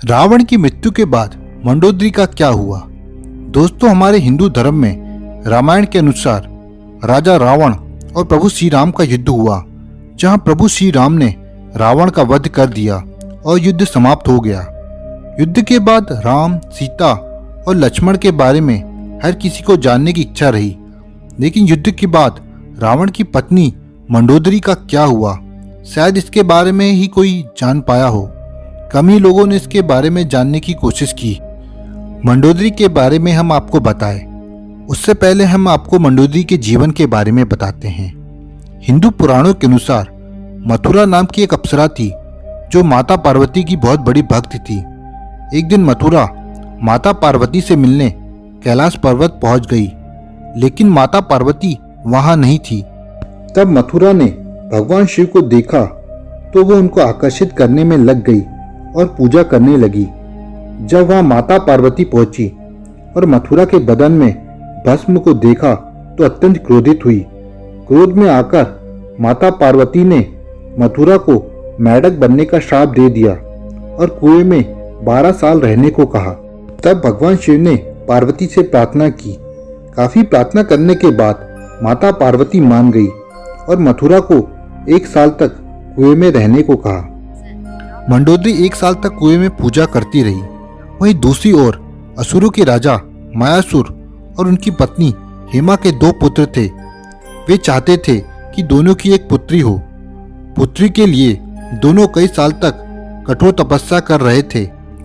रावण की मृत्यु के बाद मंडोदरी का क्या हुआ? दोस्तों, हमारे हिंदू धर्म में रामायण के अनुसार राजा रावण और प्रभु श्री राम का युद्ध हुआ, जहां प्रभु श्री राम ने रावण का वध कर दिया और युद्ध समाप्त हो गया। युद्ध के बाद राम, सीता और लक्ष्मण के बारे में हर किसी को जानने की इच्छा रही, लेकिन युद्ध के बाद रावण की पत्नी मंडोदरी का क्या हुआ, शायद इसके बारे में ही कोई जान पाया हो। कम ही लोगों ने इसके बारे में जानने की कोशिश की। मंडोदरी के बारे में हम आपको बताएं, उससे पहले हम आपको मंडोदरी के जीवन के बारे में बताते हैं। हिंदू पुराणों के अनुसार मथुरा नाम की एक अप्सरा थी, जो माता पार्वती की बहुत बड़ी भक्त थी। एक दिन मथुरा माता पार्वती से मिलने कैलाश पर्वत पहुंच गई, लेकिन माता पार्वती वहां नहीं थी। तब मथुरा ने भगवान शिव को देखा तो वो उनको आकर्षित करने में लग गई और पूजा करने लगी। जब वहां माता पार्वती पहुंची और मथुरा के बदन में भस्म को देखा तो अत्यंत क्रोधित हुई। क्रोध में आकर माता पार्वती ने मथुरा को मेढक बनने का श्राप दे दिया और कुएं में 12 साल रहने को कहा। तब भगवान शिव ने पार्वती से प्रार्थना की। काफी प्रार्थना करने के बाद माता पार्वती मान गई और मथुरा को 1 साल तक कुएं में रहने को कहा। मंडोदरी 1 साल तक कुएं में पूजा करती रही। वहीं दूसरी ओर असुरों के राजा मायासुर और उनकी पत्नी हेमा के 2 पुत्र थे। वे चाहते थे कि दोनों की एक पुत्री हो। पुत्री के लिए दोनों कई साल तक कठोर तपस्या कर रहे थे।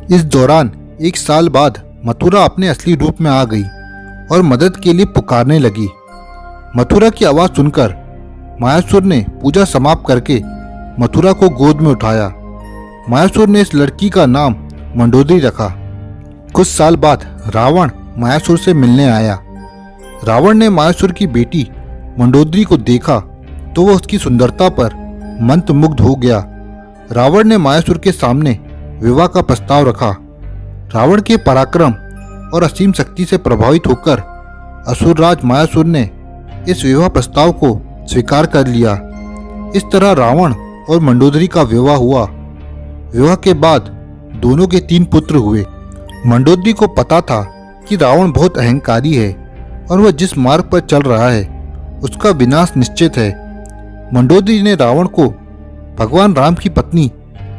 इस दौरान 1 साल बाद मथुरा अपने असली रूप में आ गई और मदद के लिए पुकारने लगी। मथुरा की आवाज सुनकर मायासुर ने पूजा समाप्त करके मथुरा को गोद में उठाया। मायासुर ने इस लड़की का नाम मंडोदरी रखा। कुछ साल बाद रावण मायासुर से मिलने आया। रावण ने मायासुर की बेटी मंडोदरी को देखा तो वह उसकी सुंदरता पर मंत्रमुग्ध हो गया। रावण ने मायासुर के सामने विवाह का प्रस्ताव रखा। रावण के पराक्रम और असीम शक्ति से प्रभावित होकर असुरराज मायासुर ने इस विवाह प्रस्ताव को स्वीकार कर लिया। इस तरह रावण और मंडोदरी का विवाह हुआ। विवाह के बाद दोनों के 3 पुत्र हुए। मंडोदरी को पता था कि रावण बहुत अहंकारी है और वह जिस मार्ग पर चल रहा है उसका विनाश निश्चित है। मंडोदरी ने रावण को भगवान राम की पत्नी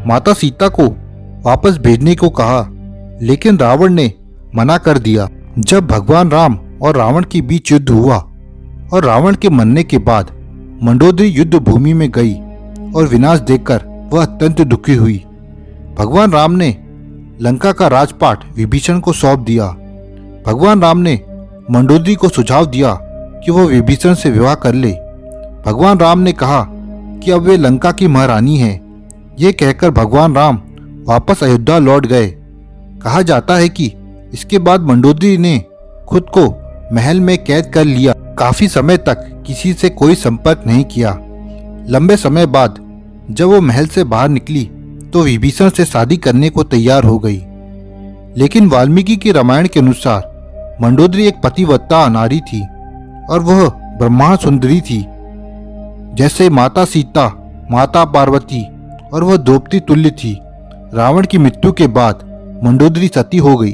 माता सीता को वापस भेजने को कहा, लेकिन रावण ने मना कर दिया। जब भगवान राम और रावण के बीच युद्ध हुआ और रावण के मरने के बाद मंडोदरी युद्ध भूमि में गई और विनाश देखकर वह अत्यंत दुखी हुई। भगवान राम ने लंका का राजपाट विभीषण को सौंप दिया। भगवान राम ने मंडोदरी को सुझाव दिया कि वह विभीषण से विवाह कर ले। भगवान राम ने कहा कि अब वे लंका की महारानी हैं। यह कहकर भगवान राम वापस अयोध्या लौट गए। कहा जाता है कि इसके बाद मंडोदरी ने खुद को महल में कैद कर लिया। काफी समय तक किसी से कोई संपर्क नहीं किया। लंबे समय बाद जब वो महल से बाहर निकली तो विभीषण से शादी करने को तैयार हो गई। लेकिन वाल्मीकि के रामायण के अनुसार मंडोदरी एक पतिव्रता नारी थी और वह ब्रह्मांड सुंदरी थी, जैसे माता सीता, माता पार्वती और वह द्रौपदी तुल्य थी। रावण की मृत्यु के बाद मंडोदरी सती हो गई।